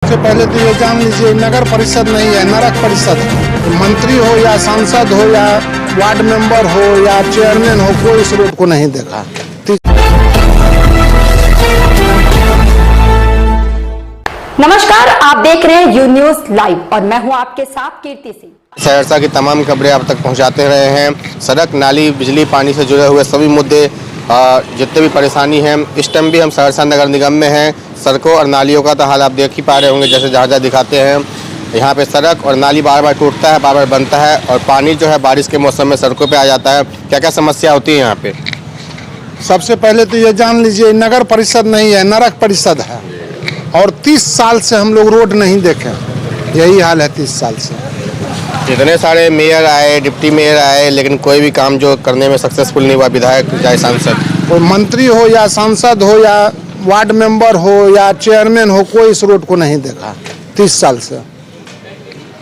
सबसे पहले तो ये जान लीजिए, नगर परिषद नहीं है, नरक परिषद है। मंत्री हो या सांसद हो या वार्ड मेंबर हो या चेयरमैन हो, कोई इस रोड को नहीं देखा। नमस्कार, आप देख रहे हैं यू न्यूज लाइव और मैं हूं आपके साथ कीर्ति सिंह। सहरसा की तमाम खबरें आप तक पहुंचाते रहे हैं। सड़क, नाली, बिजली, पानी से जुड़े हुए सभी मुद्दे, जितने भी परेशानी हैं, इस टाइम भी हम सहरसा नगर निगम में हैं। सड़कों और नालियों का तो हाल आप देख ही पा रहे होंगे, जैसे जहाँ दिखाते हैं। यहाँ पे सड़क और नाली बार बार टूटता है, बार बार बनता है और पानी जो है बारिश के मौसम में सड़कों पे आ जाता है। क्या क्या समस्या होती है यहाँ पे? सबसे पहले तो ये जान लीजिए, नगर परिषद नहीं है, नरक परिषद है। और 30 साल से हम लोग रोड नहीं देखे, यही हाल है 30 साल से। इतने सारे मेयर आए, डिप्टी मेयर आए, लेकिन कोई भी काम जो करने में सक्सेसफुल नहीं हुआ। विधायक चाहे सांसद, कोई मंत्री हो या सांसद हो या वार्ड मेंबर हो या चेयरमैन हो, कोई इस रोड को नहीं देखा 30 साल से।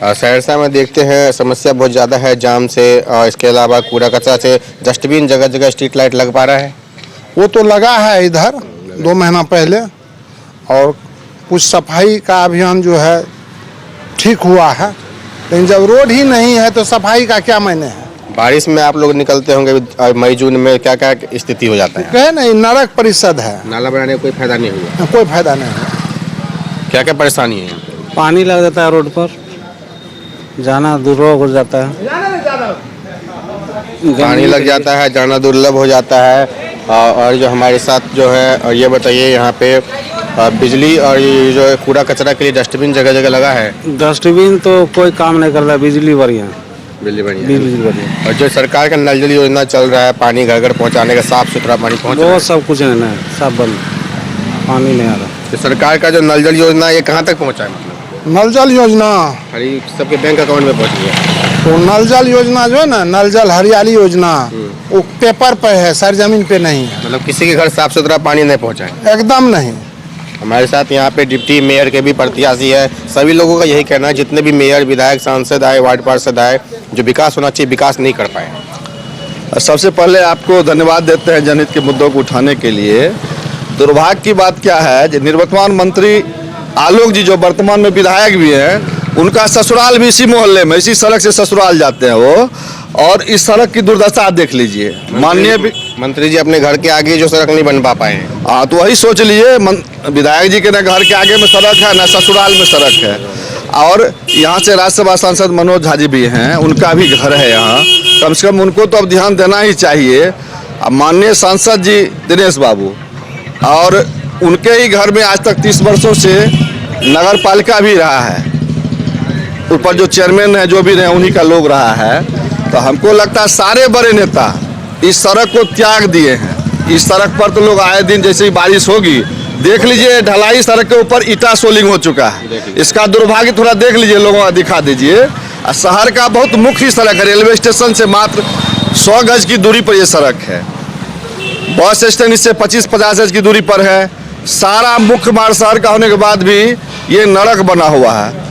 सहरसा में देखते हैं समस्या बहुत ज़्यादा है जाम से, और इसके अलावा कूड़ा कचरा से। डस्टबिन जगह जगह, स्ट्रीट लाइट लग पा रहा है? वो तो लगा है इधर 2 महीना पहले, और कुछ सफाई का अभियान जो है ठीक हुआ है, लेकिन जब रोड ही नहीं है तो सफाई का क्या मायने है। बारिश में आप लोग निकलते होंगे मई जून में, क्या क्या स्थिति हो जाता है? कहे नहीं, नरक परिषद है। नाला बनाने का कोई फायदा नहीं हुआ? कोई फायदा नहीं है। क्या क्या परेशानी है? पानी लग जाता है रोड पर, जाना दुर्लभ हो जाता है। पानी लग जाता है, जाना दुर्लभ हो जाता है। और जो हमारे साथ जो है, और ये बताइए, यहाँ पे बिजली और ये जो कूड़ा कचरा के लिए डस्टबिन जगह जगह लगा है? डस्टबिन तो कोई काम नहीं करता, बिजली बढ़िया। बिजली बढ़िया। बिजली बढ़िया। और जो सरकार का नल जल योजना चल रहा है, पानी घर घर पहुँचाने का, साफ सुथरा पानी पहुँच रहा है? वो सब कुछ नहीं है, सब बंद, पानी नहीं आ रहा। तो सरकार का जो नल जल योजना, ये कहाँ तक पहुँचा है? मतलब नल जल योजना खाली सबके बैंक अकाउंट में पहुँच गया? तो नल जल योजना जो है ना, नल जल हरियाली योजना, वो पेपर पे है, सरजमीन पे नहीं है। मतलब किसी के घर साफ सुथरा पानी नहीं पहुँचा है? एकदम नहीं। हमारे साथ यहाँ पे डिप्टी मेयर के भी प्रत्याशी है। सभी लोगों का यही कहना है, जितने भी मेयर, विधायक, सांसद आए, वार्ड पार्षद आए, जो विकास होना चाहिए विकास नहीं कर पाए। सबसे पहले आपको धन्यवाद देते हैं जनहित के मुद्दों को उठाने के लिए। दुर्भाग्य की बात क्या है, जो निवर्तमान मंत्री आलोक जी, जो वर्तमान में विधायक भी हैं, उनका ससुराल भी इसी मोहल्ले में, इसी सड़क से ससुराल जाते हैं वो। और इस सड़क की दुर्दशा देख लीजिए। माननीय मंत्री जी अपने घर के आगे जो सड़क नहीं बन पा पाए हैं। हाँ, तो वही सोच लीजिए, विधायक जी के ना घर के आगे में सड़क है, ना ससुराल में सड़क है। और यहाँ से राज्यसभा सांसद मनोज झा जी भी हैं, उनका भी घर है यहाँ। कम से कम उनको तो अब ध्यान देना ही चाहिए। अब माननीय सांसद जी दिनेश बाबू, और उनके ही घर में आज तक 30 वर्षों से नगर पालिका भी रहा है, ऊपर जो चेयरमैन है, जो भी रहे, उन्हीं का लोग रहा है। तो हमको लगता है सारे बड़े नेता इस सड़क को त्याग दिए हैं। इस सड़क पर तो लोग आए दिन, जैसे ही बारिश होगी, देख लीजिए ढलाई सड़क के ऊपर ईटा सोलिंग हो चुका है। इसका दुर्भाग्य थोड़ा देख लीजिए, लोगों को दिखा दीजिए। शहर का बहुत मुख्य सड़क है, रेलवे स्टेशन से मात्र 100 गज की दूरी पर यह सड़क है। बस स्टैंड इससे 25-50 गज की दूरी पर है। सारा मुख्य मार्ग शहर का होने के बाद भी ये नरक बना हुआ है।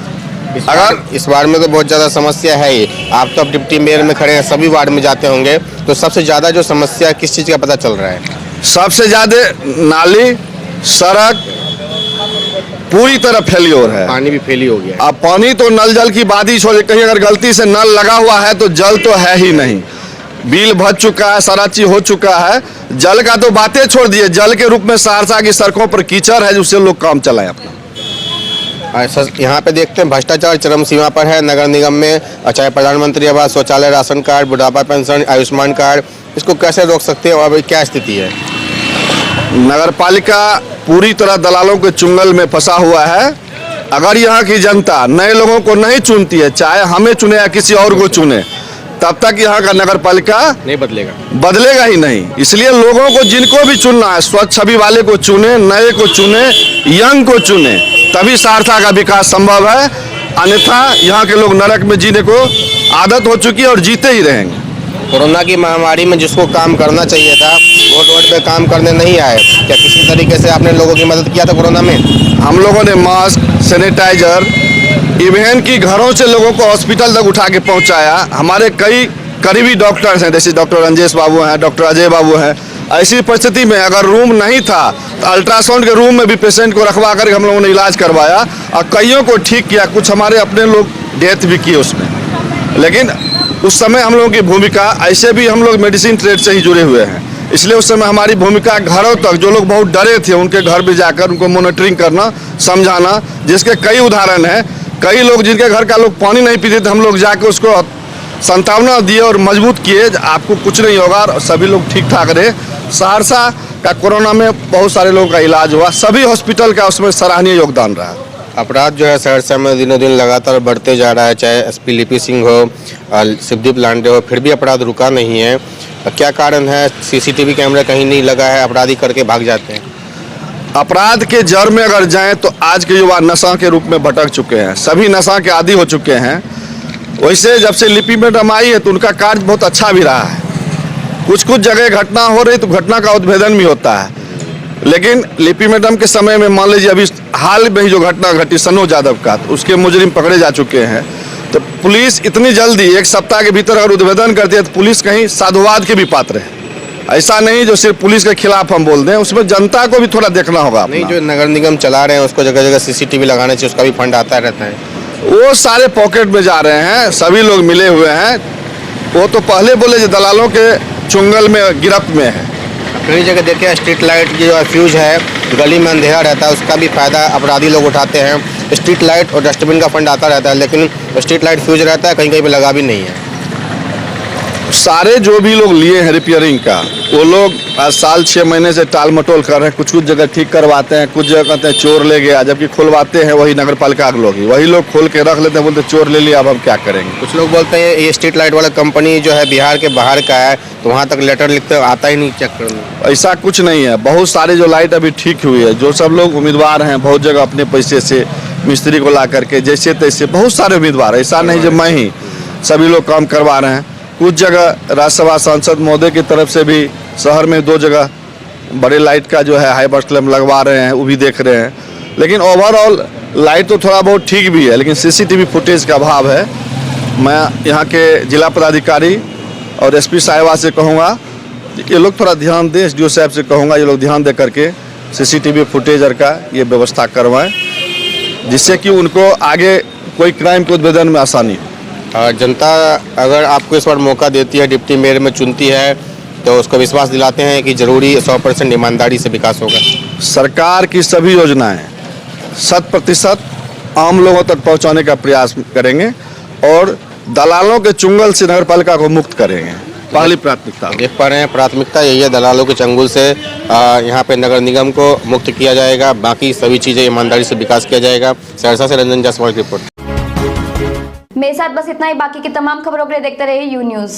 अगर इस वार्ड में तो बहुत ज़्यादा समस्या है ही। आप तो अब डिप्टी मेयर में खड़े हैं, सभी वार्ड में जाते होंगे, तो सबसे ज़्यादा जो समस्या किस चीज़ का पता चल रहा है? सबसे ज़्यादा नाली, सड़क पूरी तरह फेलियर है। पानी भी फेली हो गया। अब पानी तो नल जल की बात ही छोड़, कहीं अगर गलती से नल लगा हुआ है तो जल तो है ही नहीं। बिल भर चुका है, सारा चीज हो चुका है। जल का तो बातें छोड़ दिए, जल के रूप में सहरसा की सड़कों पर कीचड़ है, जिससे लोग काम चलाएं अपना। यहाँ पे देखते हैं भ्रष्टाचार चरम सीमा पर है नगर निगम में। चाहे प्रधानमंत्री आवास, शौचालय, राशन कार्ड, बुढ़ापा पेंशन, आयुष्मान कार्ड, इसको कैसे रोक सकते हैं और अभी क्या स्थिति है? नगर पालिका पूरी तरह दलालों के चुंगल में फंसा हुआ है। अगर यहाँ की जनता नए लोगों को नहीं चुनती है, चाहे हमें चुने या किसी और को चुने, तब तक यहाँ का नगर पालिका नहीं बदलेगा ही नहीं। इसलिए लोगों को जिनको भी चुनना है, स्वच्छ छवि वाले को चुने, नए को चुने, यंग को चुने, तभी सहरसा का विकास संभव है। अन्यथा यहाँ के लोग नरक में जीने को आदत हो चुकी है और जीते ही रहेंगे। कोरोना की महामारी में जिसको काम करना चाहिए था, वो रोड पे काम करने नहीं आए। क्या किसी तरीके से आपने लोगों की मदद किया था कोरोना में? हम लोगों ने मास्क, सैनिटाइजर, इवन की घरों से लोगों को हॉस्पिटल तक उठा के पहुंचाया। हमारे कई करीबी डॉक्टर्स हैं, जैसे डॉक्टर रंजेश बाबू हैं, डॉक्टर अजय बाबू हैं, ऐसी परिस्थिति में अगर रूम नहीं था तो अल्ट्रासाउंड के रूम में भी पेशेंट को रखवा कर हम लोगों ने इलाज करवाया और कईयों को ठीक किया, कुछ हमारे अपने लोग डेथ भी किए उसमें। लेकिन उस समय हम लोगों की भूमिका, ऐसे भी हम लोग मेडिसिन ट्रेड से ही जुड़े हुए हैं, इसलिए उस समय हमारी भूमिका घरों तक, जो लोग बहुत डरे थे उनके घर भी जाकर उनको मॉनिटरिंग करना, समझाना, जिसके कई उदाहरण हैं। कई लोग जिनके घर का लोग पानी नहीं पीते थे, हम लोग जाकर उसको सांत्वना दिए और मजबूत किए, आपको कुछ नहीं होगा, और सभी लोग ठीक ठाक रहे। सहरसा का कोरोना में बहुत सारे लोगों का इलाज हुआ, सभी हॉस्पिटल का उसमें सराहनीय योगदान रहा। अपराध जो है सहरसा में दिनों दिन लगातार बढ़ते जा रहा है, चाहे एसपी लिपि सिंह हो, शिवदीप लांडे हो, फिर भी अपराध रुका नहीं है। क्या कारण है? सीसीटीवी कैमरा कहीं नहीं लगा है, अपराधी करके भाग जाते हैं। अपराध के जड़ में अगर जाएं तो आज के युवा नशा के रूप में भटक चुके हैं, सभी नशा के आदी हो चुके हैं। वैसे जब से लिपि मैडम आई है तो उनका कार्य बहुत अच्छा भी रहा है। कुछ जगह घटना हो रही तो घटना का उद्भेदन भी होता है, लेकिन लिपि मैडम के समय में मान लीजिए अभी हाल में ही जो घटना घटी सनोज यादव का, तो उसके मुजरिम पकड़े जा चुके हैं। तो पुलिस इतनी जल्दी एक सप्ताह के भीतर अगर उद्भेदन करती है तो पुलिस कहीं साधुवाद के भी पात्र है। ऐसा नहीं जो सिर्फ पुलिस के खिलाफ हम बोल दें, उसमें जनता को भी थोड़ा देखना होगा अपना। नहीं, जो नगर निगम चला रहे हैं उसको जगह जगह सीसीटीवी लगाने चाहिए, उसका भी फंड आता रहता है। वो सारे पॉकेट में जा रहे हैं, सभी लोग मिले हुए हैं। वो तो पहले बोले जो दलालों के चुंगल में गिरफ्त में है। कई जगह देखिए स्ट्रीट लाइट की जो फ्यूज है, गली में अंधेरा रहता है, उसका भी फायदा अपराधी लोग उठाते हैं। स्ट्रीट लाइट और डस्टबिन का फंड आता रहता है, लेकिन स्ट्रीट लाइट फ्यूज रहता है, कहीं कहीं पे लगा भी नहीं है। सारे जो भी लोग लिए हैं रिपेयरिंग का, वो लोग आज साल 6 महीने से टाल मटोल कर रहे हैं। कुछ जगह ठीक करवाते हैं, कुछ जगह कहते हैं चोर ले गया, जबकि खुलवाते हैं वही नगर पालिका के लोग ही, वही लोग खोल के रख लेते हैं, बोलते चोर ले लिया, अब हम क्या करेंगे। कुछ लोग बोलते हैं ये स्ट्रीट लाइट वाला कंपनी जो है बिहार के बाहर का है, तो वहाँ तक लेटर लिखते आता ही नहीं चेक करने। ऐसा कुछ नहीं है। बहुत सारे जो लाइट अभी ठीक हुई है, जो सब लोग उम्मीदवार हैं बहुत जगह अपने पैसे से मिस्त्री को ला करके जैसे तैसे, बहुत सारे उम्मीदवार, ऐसा नहीं जो मैं ही, सभी लोग काम करवा रहे हैं। कुछ जगह राज्यसभा सांसद महोदय की तरफ से भी शहर में 2 जगह बड़े लाइट का जो है हाई बर्स्ट लैम्प लगवा रहे हैं, वो भी देख रहे हैं। लेकिन ओवरऑल लाइट तो थोड़ा बहुत ठीक भी है, लेकिन सीसीटीवी फुटेज का अभाव है। मैं यहाँ के जिला पदाधिकारी और एसपी साहिबा से कहूँगा ये लोग थोड़ा ध्यान दें, एसडीओ साहब से कहूँगा ये लोग ध्यान दे करके सीसीटीवी फुटेज का ये व्यवस्था करवाएं, जिससे कि उनको आगे कोई क्राइम के उद्भेदन में आसानी हो। जनता अगर आपको इस बार मौका देती है, डिप्टी मेयर में चुनती है, तो उसको विश्वास दिलाते हैं कि जरूरी 100% ईमानदारी से विकास होगा। सरकार की सभी योजनाएं 100% आम लोगों तक पहुंचाने का प्रयास करेंगे और दलालों के चुंगल से नगर पालिका को मुक्त करेंगे। पहली प्राथमिकता देख पा रहे हैं, प्राथमिकता यही है, दलालों के चंगुल से यहाँ पे नगर निगम को मुक्त किया जाएगा, बाकी सभी चीज़ें ईमानदारी से विकास किया जाएगा। सहरसा से रंजन जायसवाल की रिपोर्ट। मेरे साथ बस इतना ही। बाकी की तमाम खबरों के लिए देखते रहिए यू न्यूज़।